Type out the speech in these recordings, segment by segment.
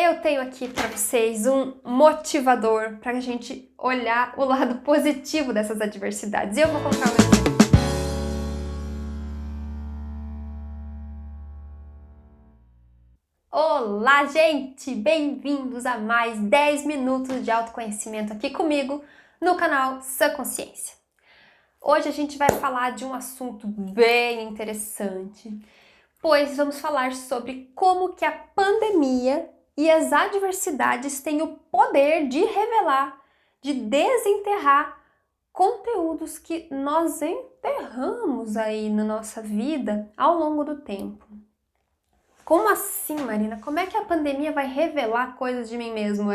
eu tenho aqui para vocês um motivador para a gente olhar o lado positivo dessas adversidades. E eu vou colocar um exemplo. Olá, gente! Bem-vindos a mais 10 minutos de autoconhecimento aqui comigo no canal Sã Consciência. Hoje a gente vai falar de um assunto bem interessante, pois vamos falar sobre como que a pandemia e as adversidades têm o poder de revelar, de desenterrar conteúdos que nós enterramos aí na nossa vida ao longo do tempo. Como assim, Marina? Como é que a pandemia vai revelar coisas de mim mesmo?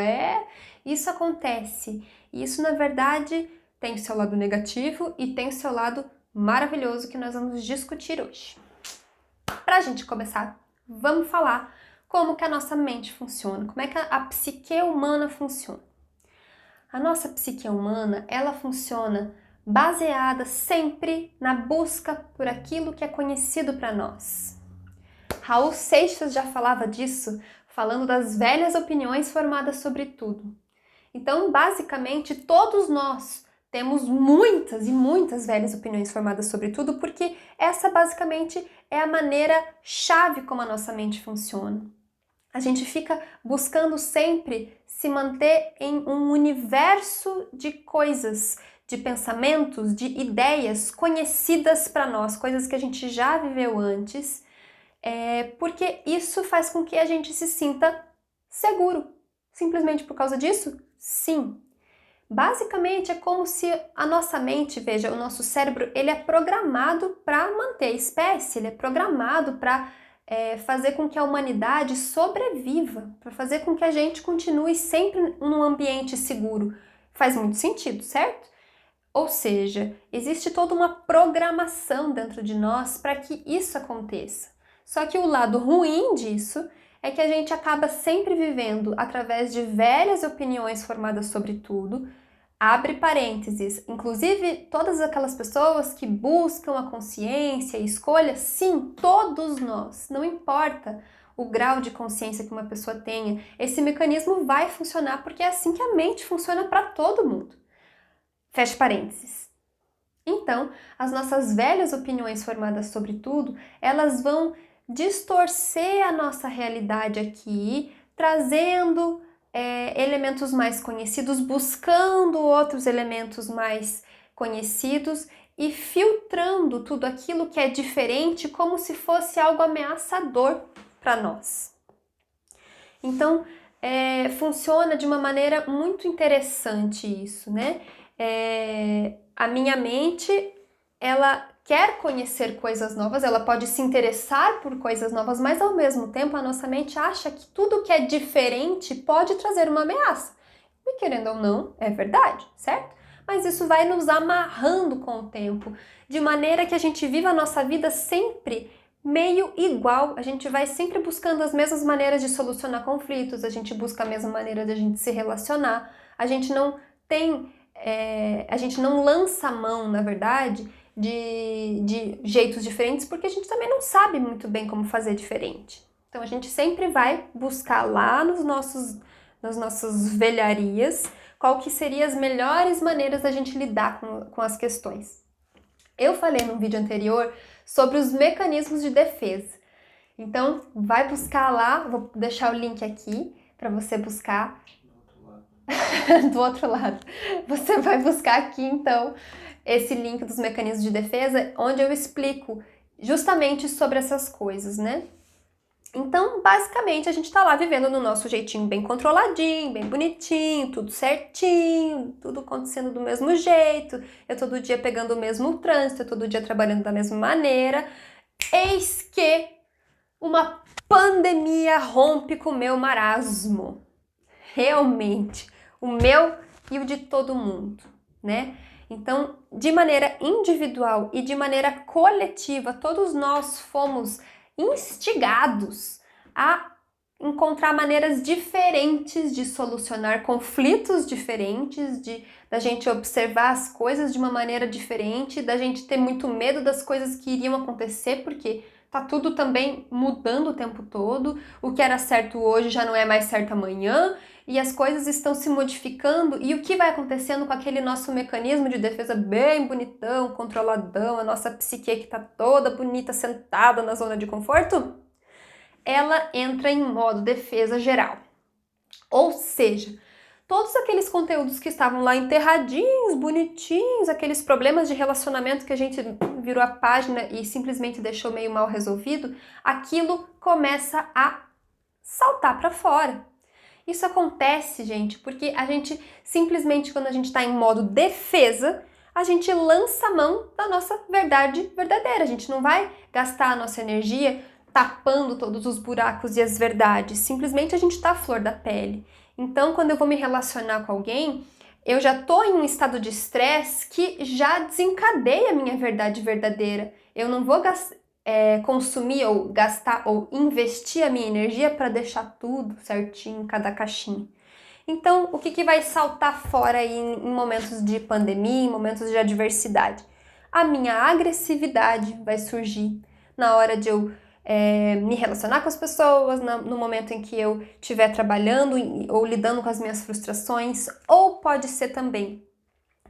Isso acontece. E isso, na verdade, tem o seu lado negativo e tem o seu lado maravilhoso que nós vamos discutir hoje. Para a gente começar, vamos falar como que a nossa mente funciona, como é que a psique humana funciona. A nossa psique humana, ela funciona baseada sempre na busca por aquilo que é conhecido para nós. Raul Seixas já falava disso, falando das velhas opiniões formadas sobre tudo. Então, basicamente, todos nós temos muitas e muitas velhas opiniões formadas sobre tudo, porque essa basicamente é a maneira chave como a nossa mente funciona. A gente fica buscando sempre se manter em um universo de coisas, de pensamentos, de ideias conhecidas para nós, coisas que a gente já viveu antes, porque isso faz com que a gente se sinta seguro. Simplesmente por causa disso? Sim. Basicamente é como se a nossa mente, veja, o nosso cérebro, ele é programado para manter a espécie, ele é programado para fazer com que a humanidade sobreviva, para fazer com que a gente continue sempre num ambiente seguro. Faz muito sentido, certo? Ou seja, existe toda uma programação dentro de nós para que isso aconteça. Só que o lado ruim disso é que a gente acaba sempre vivendo através de velhas opiniões formadas sobre tudo, abre parênteses, inclusive todas aquelas pessoas que buscam a consciência e escolha, sim, todos nós, não importa o grau de consciência que uma pessoa tenha, esse mecanismo vai funcionar porque é assim que a mente funciona para todo mundo. Fecha parênteses. Então, as nossas velhas opiniões formadas sobre tudo, elas vão distorcer a nossa realidade aqui, trazendo elementos mais conhecidos, buscando outros elementos mais conhecidos e filtrando tudo aquilo que é diferente como se fosse algo ameaçador para nós. Então, funciona de uma maneira muito interessante isso, né? A minha mente, ela quer conhecer coisas novas, ela pode se interessar por coisas novas, mas ao mesmo tempo a nossa mente acha que tudo que é diferente pode trazer uma ameaça. E querendo ou não, é verdade, certo? Mas isso vai nos amarrando com o tempo, de maneira que a gente viva a nossa vida sempre meio igual, a gente vai sempre buscando as mesmas maneiras de solucionar conflitos, a gente busca a mesma maneira de a gente se relacionar, a gente não lança a mão, na verdade, de jeitos diferentes, porque a gente também não sabe muito bem como fazer diferente. Então a gente sempre vai buscar lá nas nossas velharias qual que seriam as melhores maneiras da gente lidar com as questões. Eu falei num vídeo anterior sobre os mecanismos de defesa. Então vai buscar lá, vou deixar o link aqui para você buscar. Do outro lado. Você vai buscar aqui, então, esse link dos mecanismos de defesa, onde eu explico justamente sobre essas coisas, né? Então, basicamente, a gente tá lá vivendo no nosso jeitinho bem controladinho, bem bonitinho, tudo certinho, tudo acontecendo do mesmo jeito, eu todo dia pegando o mesmo trânsito, eu todo dia trabalhando da mesma maneira. Eis que uma pandemia rompe com o meu marasmo. Realmente, o meu e o de todo mundo, né? Então, de maneira individual e de maneira coletiva, todos nós fomos instigados a encontrar maneiras diferentes de solucionar conflitos diferentes, da gente observar as coisas de uma maneira diferente, da gente ter muito medo das coisas que iriam acontecer, porque tá tudo também mudando o tempo todo, o que era certo hoje já não é mais certo amanhã, e as coisas estão se modificando, e o que vai acontecendo com aquele nosso mecanismo de defesa bem bonitão, controladão, a nossa psique que tá toda bonita, sentada na zona de conforto? Ela entra em modo defesa geral. Ou seja, todos aqueles conteúdos que estavam lá enterradinhos, bonitinhos, aqueles problemas de relacionamento que a gente virou a página e simplesmente deixou meio mal resolvido, aquilo começa a saltar para fora. Isso acontece, gente, porque a gente simplesmente, quando a gente está em modo defesa, a gente lança a mão da nossa verdade verdadeira. A gente não vai gastar a nossa energia tapando todos os buracos e as verdades. Simplesmente a gente está à flor da pele. Então, quando eu vou me relacionar com alguém, eu já estou em um estado de estresse que já desencadeia a minha verdade verdadeira. Eu não vou consumir ou gastar ou investir a minha energia para deixar tudo certinho em cada caixinha. Então, o que vai saltar fora aí em momentos de pandemia, em momentos de adversidade? A minha agressividade vai surgir na hora de eu me relacionar com as pessoas, no momento em que eu estiver trabalhando ou lidando com as minhas frustrações, ou pode ser também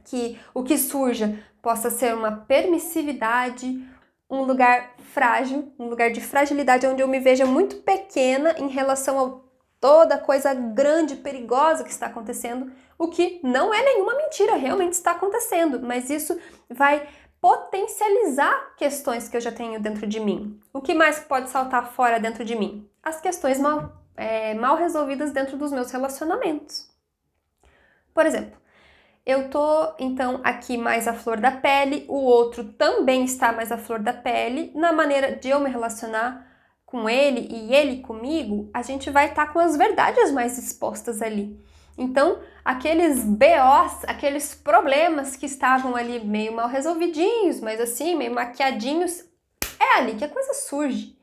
que o que surja possa ser uma permissividade, um lugar frágil, um lugar de fragilidade onde eu me veja muito pequena em relação a toda coisa grande e perigosa que está acontecendo, o que não é nenhuma mentira, realmente está acontecendo, mas isso vai potencializar questões que eu já tenho dentro de mim. O que mais pode saltar fora dentro de mim? As questões mal resolvidas dentro dos meus relacionamentos. Por exemplo, eu tô, então, aqui mais à flor da pele, o outro também está mais à flor da pele. Na maneira de eu me relacionar com ele e ele comigo, a gente vai estar com as verdades mais expostas ali. Então, aqueles BOs, aqueles problemas que estavam ali meio mal resolvidinhos, mas assim, meio maquiadinhos, é ali que a coisa surge.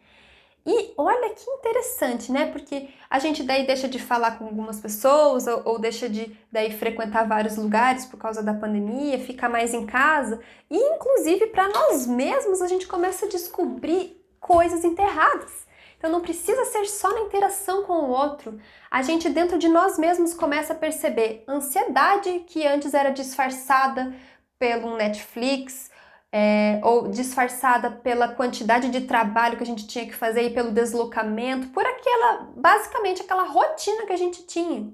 E olha que interessante, né? Porque a gente daí deixa de falar com algumas pessoas ou deixa de daí frequentar vários lugares por causa da pandemia, fica mais em casa e inclusive para nós mesmos a gente começa a descobrir coisas enterradas. Então não precisa ser só na interação com o outro. A gente dentro de nós mesmos começa a perceber ansiedade que antes era disfarçada pelo Netflix, ou disfarçada pela quantidade de trabalho que a gente tinha que fazer e pelo deslocamento, por basicamente aquela rotina que a gente tinha.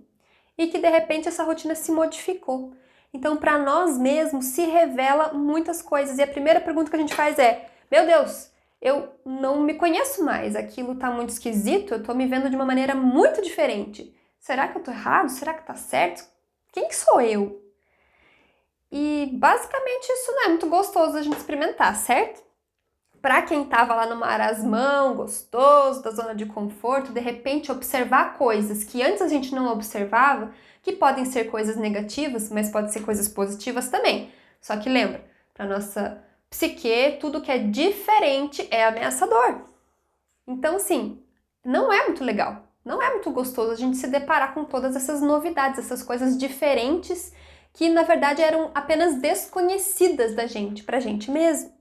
E que de repente essa rotina se modificou. Então, para nós mesmos se revela muitas coisas. E a primeira pergunta que a gente faz é: meu Deus, eu não me conheço mais, aquilo tá muito esquisito, eu tô me vendo de uma maneira muito diferente. Será que eu tô errado? Será que tá certo? Quem que sou eu? E basicamente isso não é muito gostoso a gente experimentar, certo? Para quem tava lá no marasmão, gostoso, da zona de conforto, de repente observar coisas que antes a gente não observava, que podem ser coisas negativas, mas podem ser coisas positivas também. Só que lembra, para nossa psique, tudo que é diferente é ameaçador. Então, assim, não é muito legal, não é muito gostoso a gente se deparar com todas essas novidades, essas coisas diferentes que, na verdade, eram apenas desconhecidas da gente, pra gente mesmo.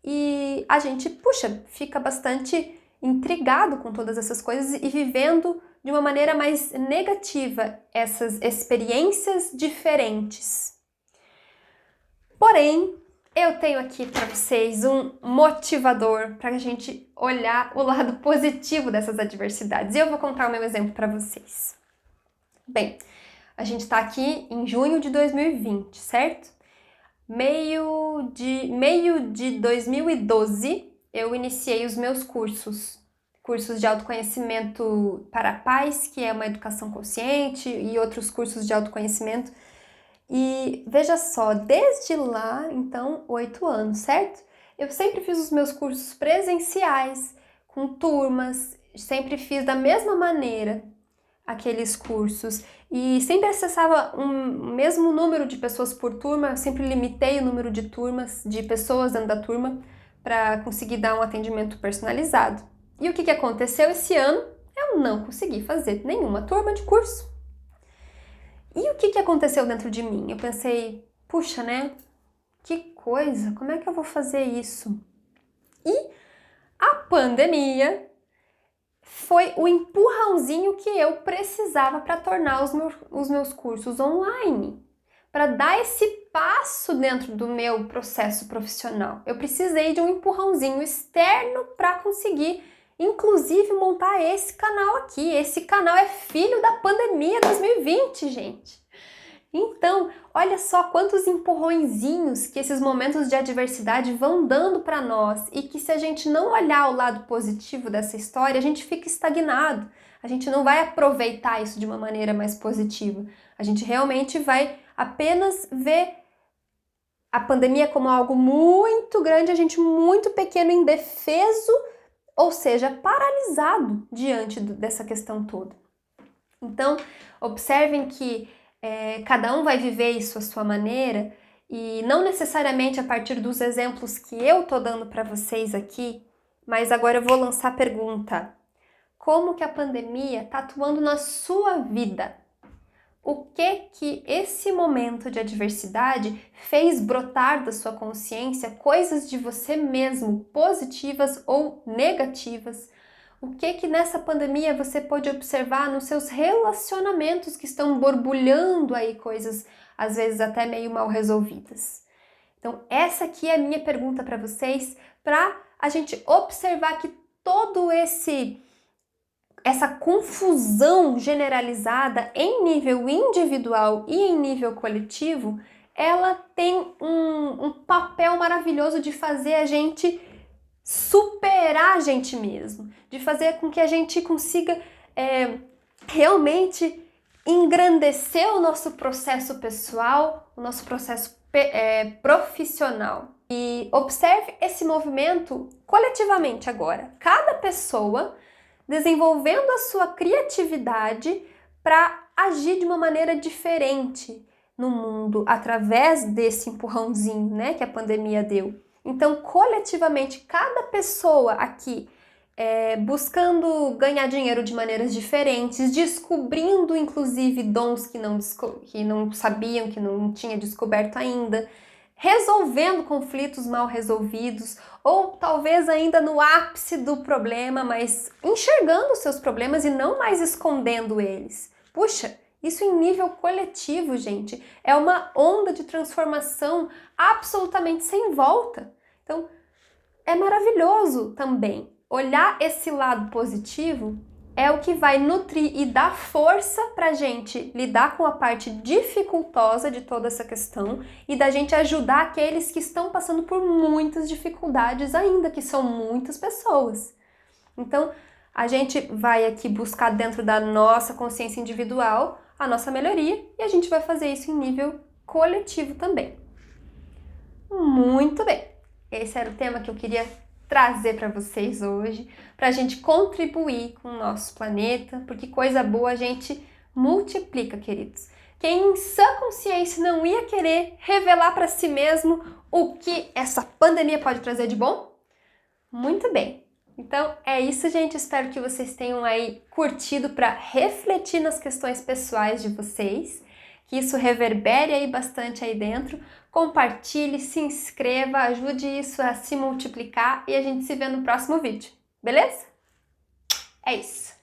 E a gente, puxa, fica bastante intrigado com todas essas coisas e vivendo de uma maneira mais negativa essas experiências diferentes. Porém, eu tenho aqui para vocês um motivador para a gente olhar o lado positivo dessas adversidades. E eu vou contar o meu exemplo para vocês. Bem, a gente está aqui em junho de 2020, certo? Meio de 2012, eu iniciei os meus cursos de autoconhecimento para pais, que é uma educação consciente, e outros cursos de autoconhecimento. E veja só, desde lá, então, 8 anos, certo? Eu sempre fiz os meus cursos presenciais, com turmas, sempre fiz da mesma maneira aqueles cursos e sempre acessava um mesmo número de pessoas por turma, sempre limitei o número de turmas, de pessoas dentro da turma, para conseguir dar um atendimento personalizado. E o que aconteceu esse ano? Eu não consegui fazer nenhuma turma de curso. E o que aconteceu dentro de mim? Eu pensei, puxa, né? Que coisa, como é que eu vou fazer isso? E A pandemia foi o empurrãozinho que eu precisava para tornar os meus cursos online, para dar esse passo dentro do meu processo profissional. Eu precisei de um empurrãozinho externo para conseguir, inclusive, montar esse canal aqui. Esse canal é filho da pandemia 2020, gente. Então, olha só quantos empurrõezinhos que esses momentos de adversidade vão dando para nós e que se a gente não olhar o lado positivo dessa história, a gente fica estagnado. A gente não vai aproveitar isso de uma maneira mais positiva. A gente realmente vai apenas ver a pandemia como algo muito grande, a gente muito pequeno, indefeso, ou seja, paralisado diante dessa questão toda. Então, observem que cada um vai viver isso à sua maneira e não necessariamente a partir dos exemplos que eu tô dando para vocês aqui, mas agora eu vou lançar a pergunta: como que a pandemia tá atuando na sua vida? O que esse momento de adversidade fez brotar da sua consciência coisas de você mesmo, positivas ou negativas? O que nessa pandemia você pode observar nos seus relacionamentos que estão borbulhando aí coisas, às vezes até meio mal resolvidas? Então, essa aqui é a minha pergunta para vocês, para a gente observar que todo essa confusão generalizada em nível individual e em nível coletivo, ela tem um papel maravilhoso de fazer a gente superar a gente mesmo, de fazer com que a gente consiga realmente engrandecer o nosso processo pessoal, o nosso processo profissional. E observe esse movimento coletivamente agora. Cada pessoa desenvolvendo a sua criatividade para agir de uma maneira diferente no mundo através desse empurrãozinho, né, que a pandemia deu. Então, coletivamente, cada pessoa aqui buscando ganhar dinheiro de maneiras diferentes, descobrindo inclusive dons que não sabiam, que não tinha descoberto ainda, resolvendo conflitos mal resolvidos, ou talvez ainda no ápice do problema, mas enxergando os seus problemas e não mais escondendo eles. Puxa, isso em nível coletivo, gente, é uma onda de transformação absolutamente sem volta. Então, é maravilhoso também. Olhar esse lado positivo é o que vai nutrir e dar força pra gente lidar com a parte dificultosa de toda essa questão e da gente ajudar aqueles que estão passando por muitas dificuldades ainda, que são muitas pessoas. Então, a gente vai aqui buscar dentro da nossa consciência individual a nossa melhoria e a gente vai fazer isso em nível coletivo também. Muito bem! Esse era o tema que eu queria trazer para vocês hoje, para a gente contribuir com o nosso planeta, porque coisa boa a gente multiplica, queridos. Quem em sã consciência não ia querer revelar para si mesmo o que essa pandemia pode trazer de bom? Muito bem! Então é isso, gente. Espero que vocês tenham aí curtido para refletir nas questões pessoais de vocês, que isso reverbere aí bastante aí dentro. Compartilhe, se inscreva, ajude isso a se multiplicar e a gente se vê no próximo vídeo, beleza? É isso!